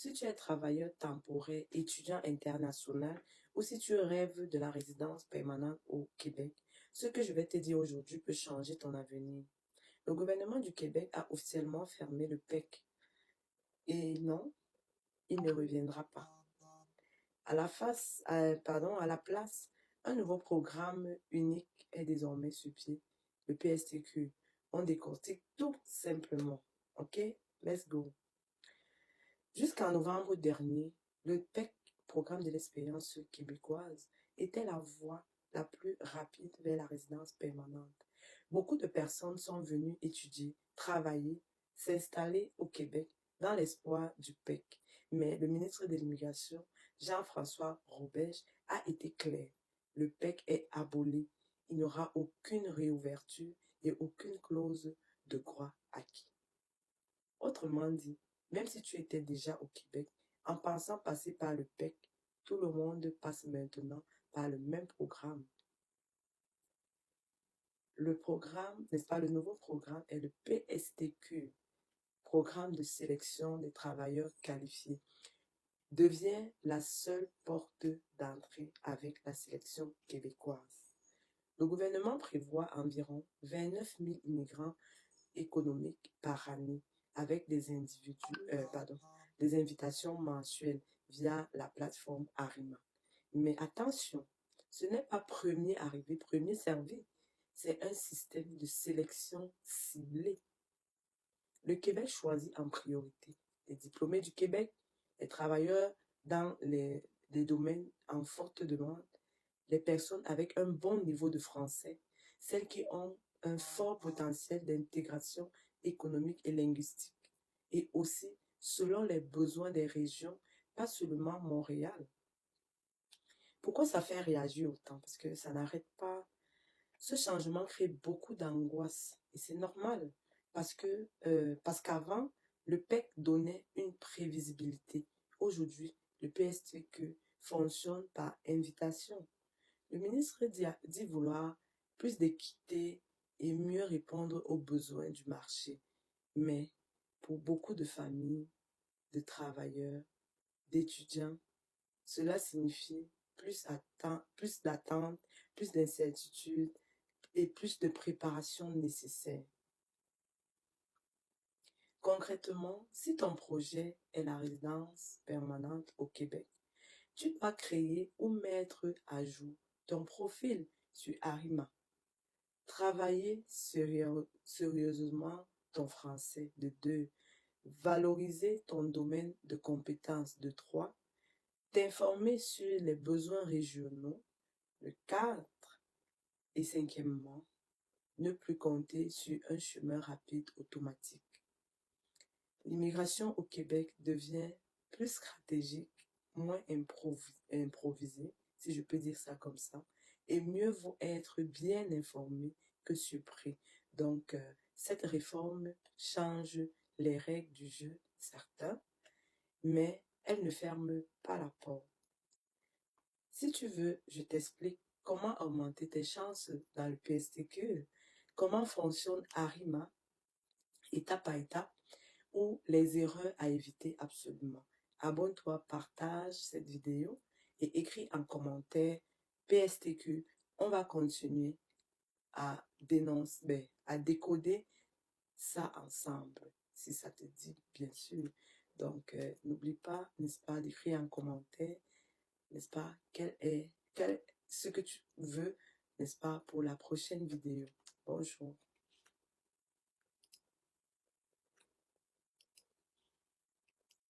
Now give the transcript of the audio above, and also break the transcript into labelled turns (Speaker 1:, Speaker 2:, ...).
Speaker 1: Si tu es travailleur temporaire, étudiant international ou si tu rêves de la résidence permanente au Québec, ce que je vais te dire aujourd'hui peut changer ton avenir. Le gouvernement du Québec a officiellement fermé le PEC. Et non, il ne reviendra pas. À la place, un nouveau programme unique est désormais sur pied, le PSTQ. On décortique tout simplement. OK? Let's go. Jusqu'en novembre dernier, le PEC, Programme de l'expérience québécoise, était la voie la plus rapide vers la résidence permanente. Beaucoup de personnes sont venues étudier, travailler, s'installer au Québec dans l'espoir du PEC. Mais le ministre de l'Immigration, Jean-François Robert, a été clair. Le PEC est aboli. Il n'y aura aucune réouverture et aucune clause de droit acquis. Autrement dit, même si tu étais déjà au Québec, en pensant passer par le PEC, tout le monde passe maintenant par le même programme. Le programme, n'est-ce pas, le nouveau programme est le PSTQ, Programme de sélection des travailleurs qualifiés, devient la seule porte d'entrée avec la sélection québécoise. Le gouvernement prévoit environ 29 000 immigrants économiques par année avec des invitations mensuelles via la plateforme Arima. Mais attention, ce n'est pas premier arrivé, premier servi. C'est un système de sélection ciblée. Le Québec choisit en priorité les diplômés du Québec, les travailleurs dans les domaines en forte demande, les personnes avec un bon niveau de français, celles qui ont un fort potentiel d'intégration économique et linguistique, et aussi selon les besoins des régions, pas seulement Montréal. Pourquoi ça fait réagir autant? Parce que ça n'arrête pas. Ce changement crée beaucoup d'angoisse et c'est normal parce qu'avant, le PEC donnait une prévisibilité. Aujourd'hui, le PSTQ fonctionne par invitation. Le ministre dit vouloir plus d'équité et mieux répondre aux besoins du marché. Mais pour beaucoup de familles, de travailleurs, d'étudiants, cela signifie plus d'attente, plus d'incertitude et plus de préparation nécessaire. Concrètement, si ton projet est la résidence permanente au Québec, tu dois créer ou mettre à jour ton profil sur Arima. Travailler sérieusement ton français de 2, valoriser ton domaine de compétences de 3, t'informer sur les besoins régionaux, le 4, et 5e, ne plus compter sur un chemin rapide automatique. L'immigration au Québec devient plus stratégique, moins improvisée, si je peux dire ça comme ça, et mieux vaut être bien informé que surpris. Donc, cette réforme change les règles du jeu, certains, mais elle ne ferme pas la porte. Si tu veux, je t'explique comment augmenter tes chances dans le PSTQ, comment fonctionne Arima, étape par étape, ou les erreurs à éviter absolument. Abonne-toi, partage cette vidéo et écris en commentaire PSTQ. On va continuer à à décoder ça ensemble, si ça te dit, bien sûr. Donc, n'oublie pas, n'est-ce pas, d'écrire en commentaire, n'est-ce pas, ce que tu veux, n'est-ce pas, pour la prochaine vidéo. Bonjour.